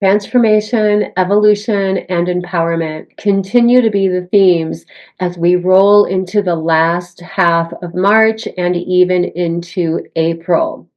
Transformation, evolution, and empowerment continue to be the themes as we roll into the last half of March and even into April.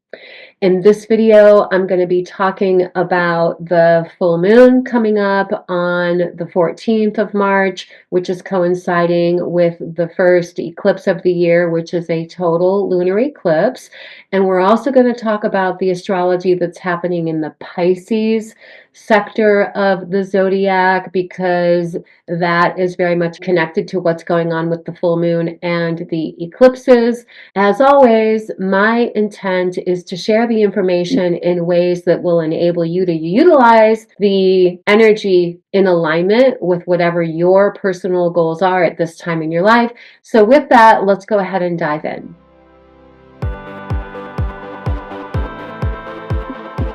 In this video, I'm going to be talking about the full moon coming up on the 14th of March, which is coinciding with the first eclipse of the year, which is a total lunar eclipse. And we're also going to talk about the astrology that's happening in the Pisces sector of the zodiac, because that is very much connected to what's going on with the full moon and the eclipses. As always, my intent is to share the information in ways that will enable you to utilize the energy in alignment with whatever your personal goals are at this time in your life. So with that, let's go ahead and dive in.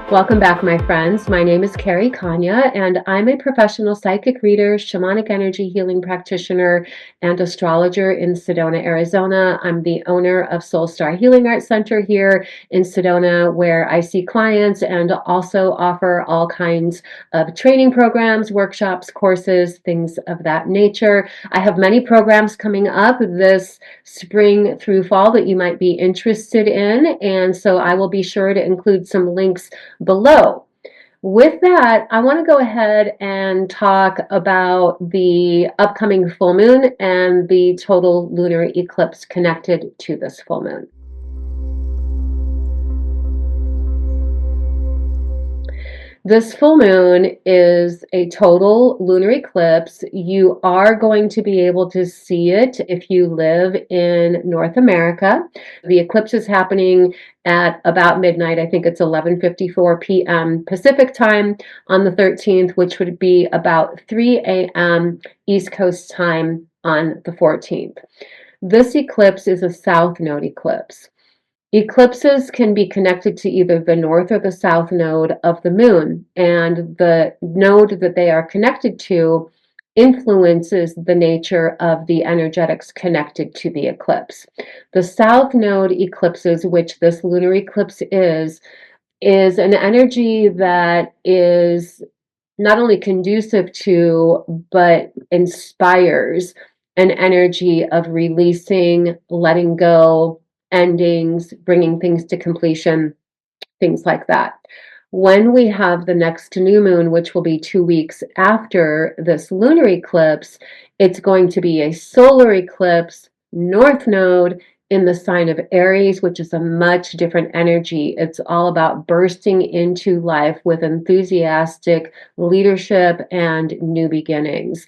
Welcome back, my friends. My name is Carrie, Konyha, and I'm a professional psychic reader, shamanic energy healing practitioner, and astrologer in Sedona, Arizona. I'm the owner of Soul Star Healing Arts Center here in Sedona, where I see clients and also offer all kinds of training programs, workshops, courses, things of that nature. I have many programs coming up this spring through fall that you might be interested in, and so I will be sure to include some links below. With that, I want to go ahead and talk about the upcoming full moon and the total lunar eclipse connected to this full moon. This full moon is a total lunar eclipse. You are going to be able to see it if you live in North America. The eclipse is happening at about midnight. I think it's 11:54 p.m. Pacific time on the 13th, which would be about 3 a.m. East Coast time on the 14th. This eclipse is a south node eclipse. Eclipses can be connected to either the north or the south node of the moon, and the node that they are connected to influences the nature of the energetics connected to the eclipse. The south node eclipses, which this lunar eclipse is an energy that is not only conducive to, but inspires an energy of releasing, letting go, endings, bringing things to completion, things like that. When we have the next new moon, which will be 2 weeks after this lunar eclipse, it's going to be a solar eclipse, north node in the sign of Aries, which is a much different energy. It's all about bursting into life with enthusiastic leadership and new beginnings.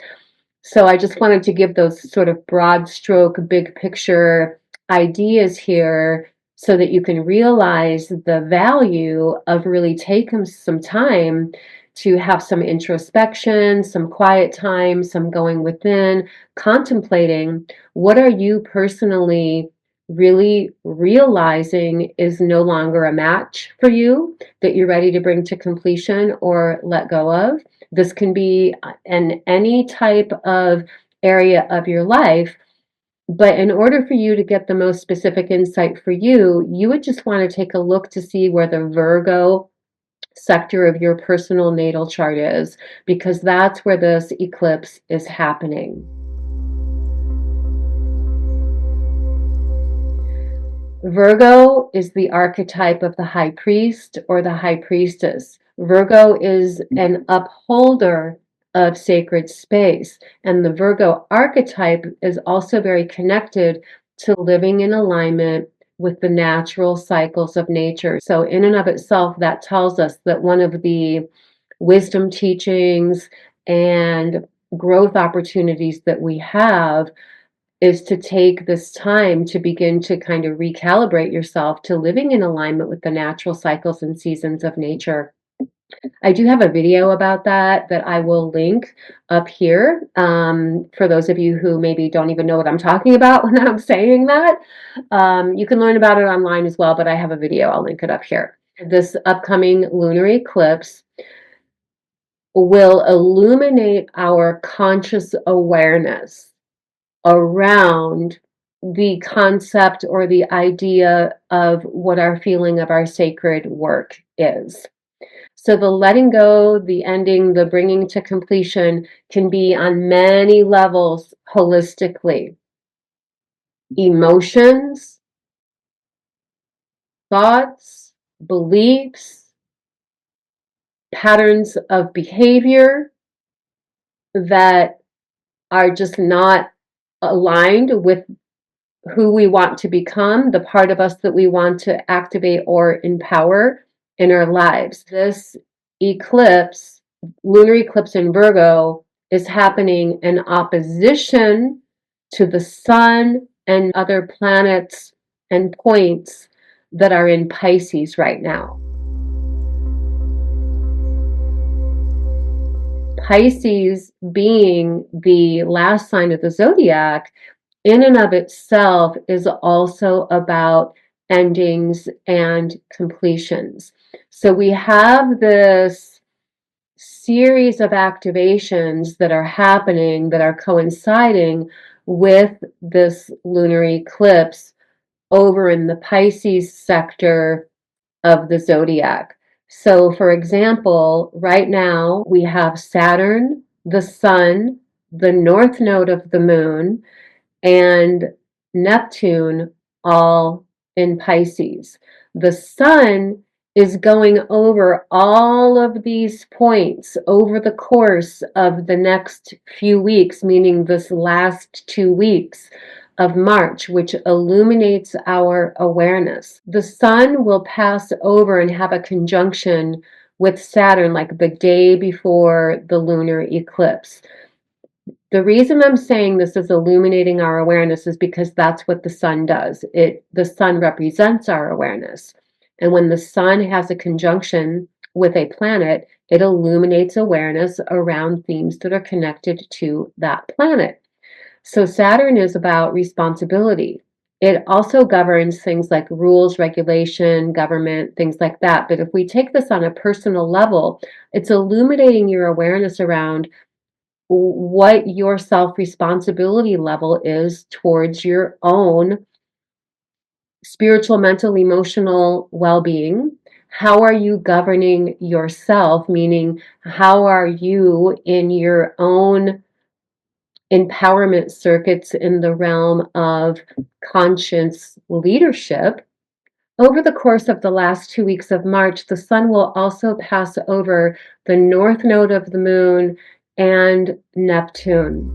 So I just wanted to give those sort of broad stroke, big picture ideas here so that you can realize the value of really taking some time to have some introspection, some quiet time, some going within, contemplating what are you personally really realizing is no longer a match for you, that you're ready to bring to completion or let go of. This can be in any type of area of your life. But in order for you to get the most specific insight for you, you would just want to take a look to see where the Virgo sector of your personal natal chart is, because that's where this eclipse is happening. Virgo is the archetype of the high priest or the high priestess. Virgo is an upholder of sacred space, and the Virgo archetype is also very connected to living in alignment with the natural cycles of nature. So in and of itself, that tells us that one of the wisdom teachings and growth opportunities that we have is to take this time to begin to kind of recalibrate yourself to living in alignment with the natural cycles and seasons of nature. I do have a video about that I will link up here for those of you who maybe don't even know what I'm talking about when I'm saying that. You can learn about it online as well, but I have a video. I'll link it up here. This upcoming lunar eclipse will illuminate our conscious awareness around the concept or the idea of what our feeling of our sacred work is. So the letting go, the ending, the bringing to completion can be on many levels holistically. Emotions, thoughts, beliefs, patterns of behavior that are just not aligned with who we want to become, the part of us that we want to activate or empower in our lives. This eclipse, lunar eclipse in Virgo, is happening in opposition to the sun and other planets and points that are in Pisces right now. Pisces being the last sign of the zodiac, in and of itself is also about endings and completions. So we have this series of activations that are happening, that are coinciding with this lunar eclipse over in the Pisces sector of the zodiac. So, for example, right now we have Saturn, the Sun, the North Node of the Moon, and Neptune all in Pisces. The Sun is going over all of these points over the course of the next few weeks, meaning this last 2 weeks of March, which illuminates our awareness. The Sun will pass over and have a conjunction with Saturn like the day before the lunar eclipse. The reason I'm saying this is illuminating our awareness is because that's what the sun does. The sun represents our awareness. And when the sun has a conjunction with a planet, it illuminates awareness around themes that are connected to that planet. So Saturn is about responsibility. It also governs things like rules, regulation, government, things like that. But if we take this on a personal level, it's illuminating your awareness around what your self responsibility level is towards your own spiritual, mental, emotional well being. How are you governing yourself? Meaning, how are you in your own empowerment circuits in the realm of conscious leadership? Over the course of the last 2 weeks of March, the sun will also pass over the north node of the moon and Neptune.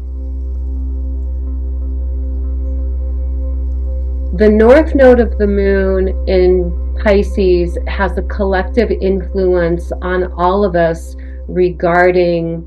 The north node of the moon in Pisces has a collective influence on all of us regarding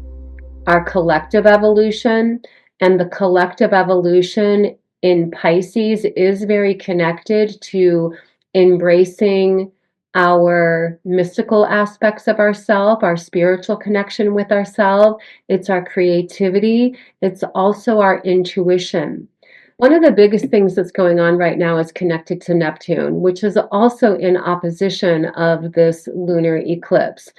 our collective evolution. And the collective evolution in Pisces is very connected to embracing our mystical aspects of ourself, our spiritual connection with ourselves. It's our creativity. It's also our intuition. One of the biggest things that's going on right now is connected to Neptune, which is also in opposition of this lunar eclipse.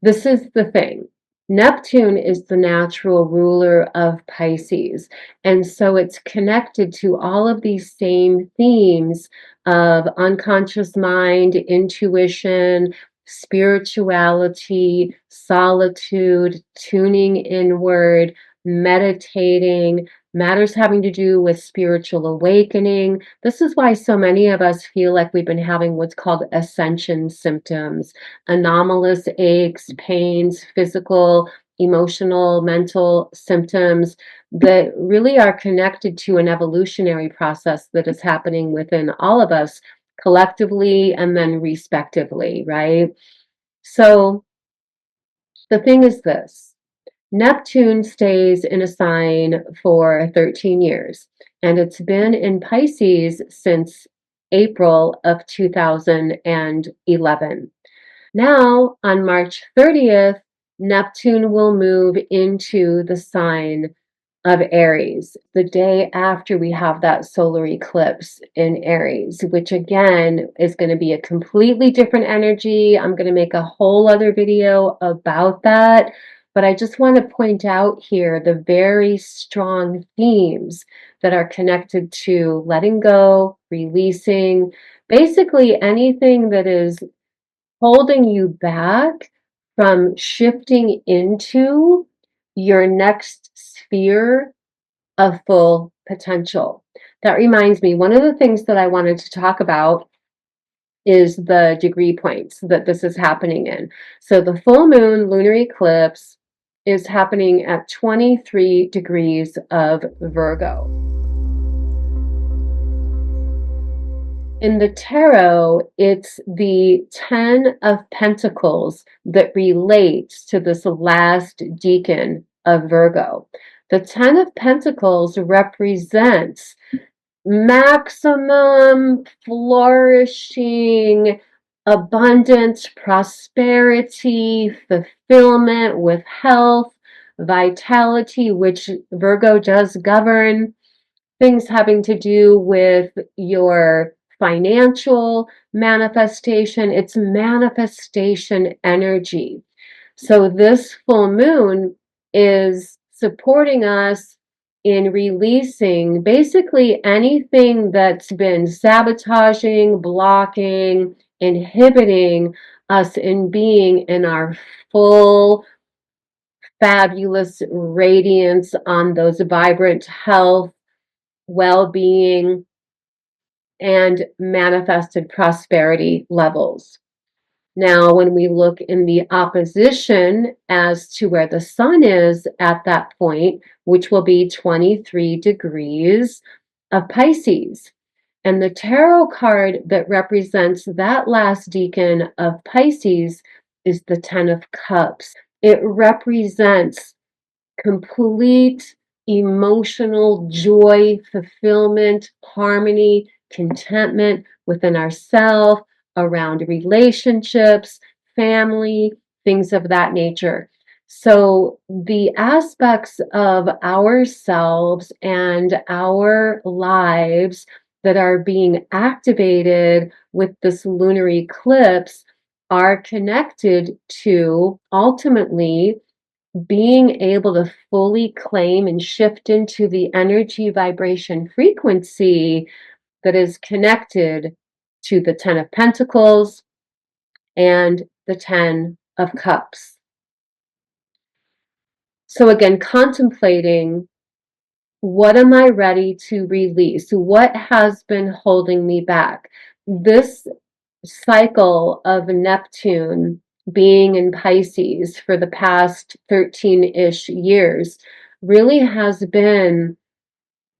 This is the thing. Neptune is the natural ruler of Pisces. And so it's connected to all of these same themes of unconscious mind, intuition, spirituality, solitude, tuning inward, meditating, matters having to do with spiritual awakening. This is why so many of us feel like we've been having what's called ascension symptoms, anomalous aches, pains, physical, emotional, mental symptoms that really are connected to an evolutionary process that is happening within all of us collectively and then respectively, right? So the thing is this. Neptune stays in a sign for 13 years, and it's been in Pisces since April of 2011. Now, on March 30th, Neptune will move into the sign of Aries the day after we have that solar eclipse in Aries, which again is going to be a completely different energy. I'm going to make a whole other video about that. But I just want to point out here the very strong themes that are connected to letting go, releasing, basically anything that is holding you back from shifting into your next sphere of full potential. That reminds me, one of the things that I wanted to talk about is the degree points that this is happening in. So the full moon lunar eclipse is happening at 23 degrees of Virgo. In the tarot, it's the 10 of Pentacles that relates to this last decan of Virgo. The 10 of Pentacles represents maximum flourishing, abundance, prosperity, fulfillment with health, vitality, which Virgo does govern, things having to do with your financial manifestation. It's manifestation energy. So this full moon is supporting us in releasing basically anything that's been sabotaging, blocking, inhibiting us in being in our full fabulous radiance on those vibrant health, well-being, and manifested prosperity levels. Now, when we look in the opposition as to where the sun is at that point, which will be 23 degrees of Pisces, and the tarot card that represents that last decan of Pisces is the 10 of Cups. It represents complete emotional joy, fulfillment, harmony, contentment within ourselves, around relationships, family, things of that nature. So the aspects of ourselves and our lives that are being activated with this lunar eclipse are connected to ultimately being able to fully claim and shift into the energy vibration frequency that is connected to the 10 of Pentacles and the 10 of Cups. So again, contemplating, what am I ready to release? What has been holding me back? This cycle of Neptune being in Pisces for the past 13-ish years really has been,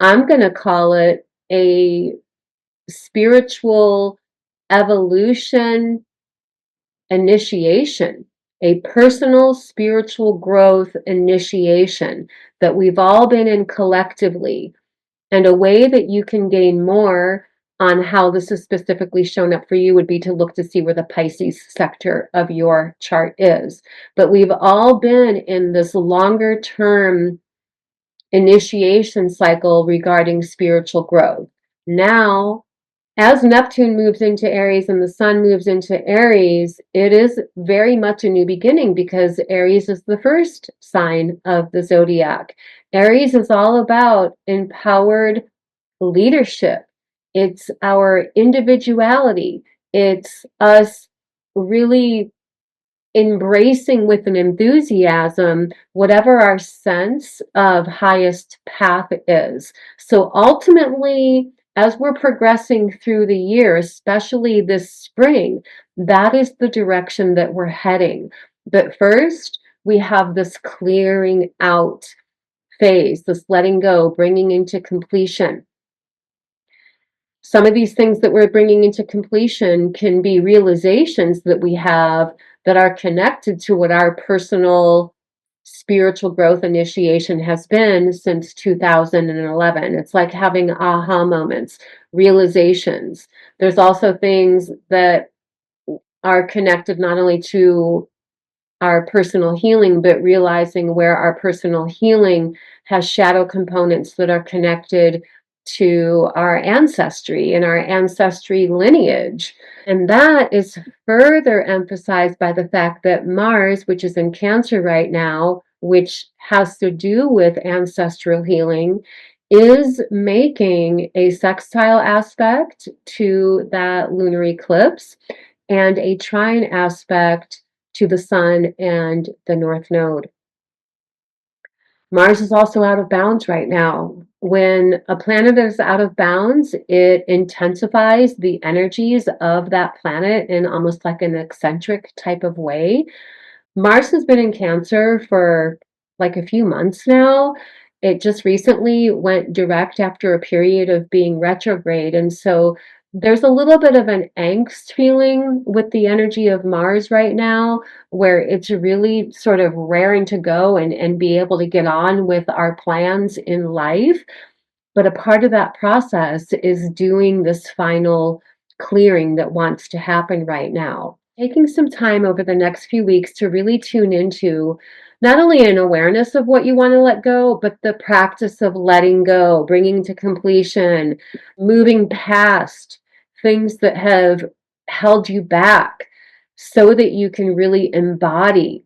I'm going to call it a spiritual evolution initiation, a personal spiritual growth initiation that we've all been in collectively. And a way that you can gain more on how this is specifically shown up for you would be to look to see where the Pisces sector of your chart is. But we've all been in this longer term initiation cycle regarding spiritual growth. Now, as Neptune moves into Aries and the Sun moves into Aries, it is very much a new beginning because Aries is the first sign of the zodiac. Aries is all about empowered leadership. It's our individuality. It's us really embracing with an enthusiasm whatever our sense of highest path is. So ultimately, as we're progressing through the year, especially this spring, that is the direction that we're heading. But first, we have this clearing out phase, this letting go, bringing into completion. Some of these things that we're bringing into completion can be realizations that we have that are connected to what our personal spiritual growth initiation has been since 2011. It's like having aha moments, realizations. There's also things that are connected not only to our personal healing, but realizing where our personal healing has shadow components that are connected to our ancestry and our ancestry lineage. And that is further emphasized by the fact that Mars, which is in Cancer right now, which has to do with ancestral healing, is making a sextile aspect to that lunar eclipse and a trine aspect to the sun and the North Node. Mars is also out of bounds right now. When a planet is out of bounds, it intensifies the energies of that planet in almost like an eccentric type of way. Mars has been in Cancer for like a few months now. It just recently went direct after a period of being retrograde. And so there's a little bit of an angst feeling with the energy of Mars right now, where it's really sort of raring to go and be able to get on with our plans in life. But a part of that process is doing this final clearing that wants to happen right now. Taking some time over the next few weeks to really tune into not only an awareness of what you want to let go, but the practice of letting go, bringing to completion, moving past things that have held you back so that you can really embody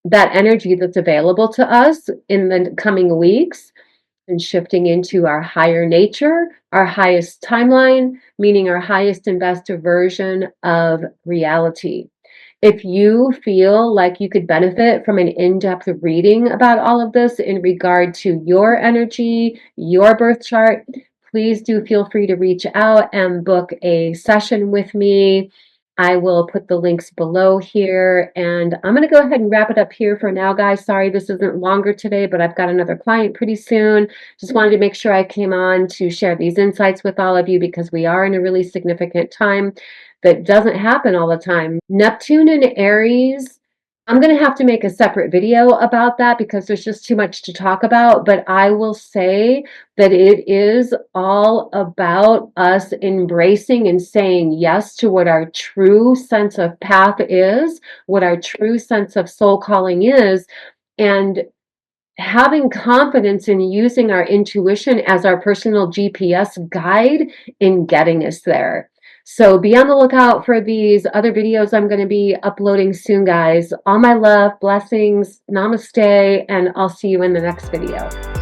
that energy that's available to us in the coming weeks and shifting into our higher nature, our highest timeline, meaning our highest and best version of reality. If you feel like you could benefit from an in-depth reading about all of this in regard to your energy, your birth chart, please do feel free to reach out and book a session with me. I will put the links below here, and I'm going to go ahead and wrap it up here for now, guys. Sorry this isn't longer today, but I've got another client pretty soon. Just wanted to make sure I came on to share these insights with all of you because we are in a really significant time that doesn't happen all the time. Neptune in Aries, I'm going to have to make a separate video about that because there's just too much to talk about, but I will say that it is all about us embracing and saying yes to what our true sense of path is, what our true sense of soul calling is, and having confidence in using our intuition as our personal GPS guide in getting us there. So be on the lookout for these other videos I'm going to be uploading soon, guys. All my love, blessings, namaste, and I'll see you in the next video.